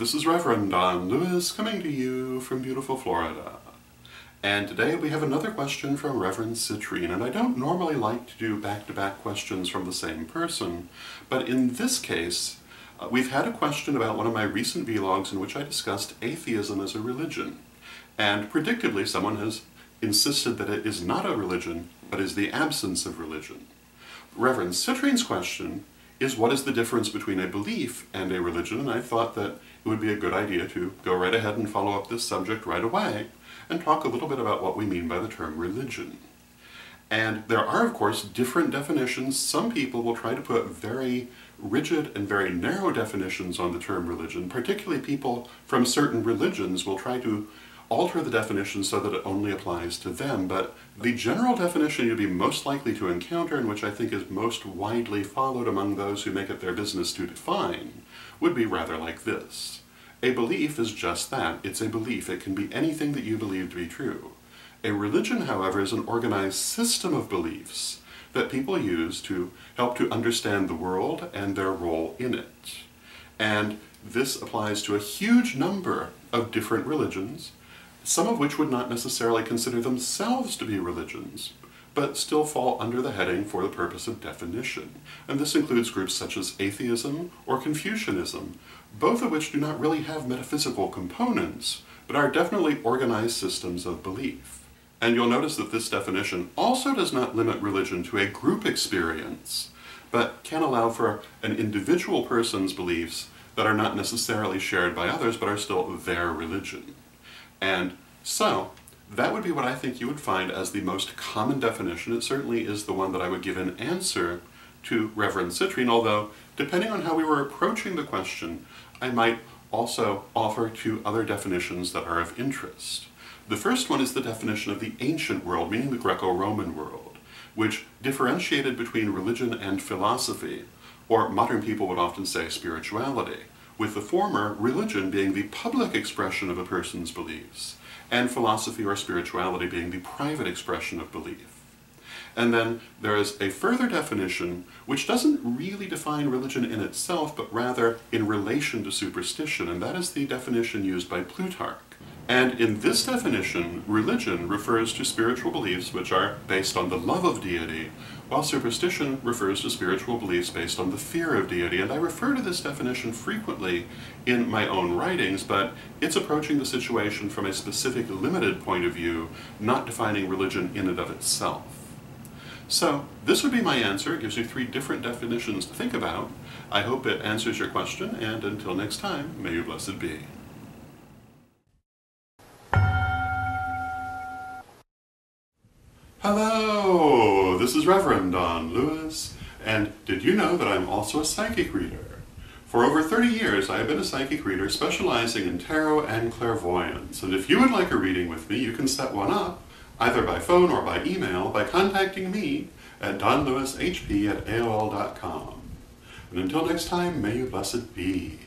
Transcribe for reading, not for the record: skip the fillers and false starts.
this is Reverend Don Lewis coming to you from beautiful Florida. And today we have another question from Reverend Citrine, and I don't normally like to do back-to-back questions from the same person, but in this case, we've had a question about one of my recent vlogs in which I discussed atheism as a religion. And predictably, someone has insisted that it is not a religion, but is the absence of religion. Reverend Citrine's question is, what is the difference between a belief and a religion? And I thought that it would be a good idea to go right ahead and follow up this subject right away and talk a little bit about what we mean by the term religion. And there are, of course, different definitions. Some people will try to put very rigid and very narrow definitions on the term religion. Particularly people from certain religions will try to alter the definition so that it only applies to them, but the general definition you'd be most likely to encounter, and which I think is most widely followed among those who make it their business to define, would be rather like this. A belief is just that. It's a belief. It can be anything that you believe to be true. A religion, however, is an organized system of beliefs that people use to help to understand the world and their role in it. And this applies to a huge number of different religions, some of which would not necessarily consider themselves to be religions, but still fall under the heading for the purpose of definition. And this includes groups such as atheism or Confucianism, both of which do not really have metaphysical components, but are definitely organized systems of belief. And you'll notice that this definition also does not limit religion to a group experience, but can allow for an individual person's beliefs that are not necessarily shared by others, but are still their religion. And so, that would be what I think you would find as the most common definition. It certainly is the one that I would give in answer to Reverend Citrine, although, depending on how we were approaching the question, I might also offer two other definitions that are of interest. The first one is the definition of the ancient world, meaning the Greco-Roman world, which differentiated between religion and philosophy, or modern people would often say spirituality, with the former, religion, being the public expression of a person's beliefs, and philosophy or spirituality being the private expression of belief. And then there is a further definition which doesn't really define religion in itself, but rather in relation to superstition, and that is the definition used by Plutarch. And in this definition, religion refers to spiritual beliefs which are based on the love of deity, while superstition refers to spiritual beliefs based on the fear of deity. And I refer to this definition frequently in my own writings, but it's approaching the situation from a specific limited point of view, not defining religion in and of itself. So this would be my answer. It gives you three different definitions to think about. I hope it answers your question, and until next time, may you blessed be. Hello, this is Reverend Don Lewis, and did you know that I'm also a psychic reader? For over 30 years I have been a psychic reader specializing in tarot and clairvoyance, and if you would like a reading with me, you can set one up, either by phone or by email, by contacting me at donlewishp@aol.com. And until next time, may you blessed be.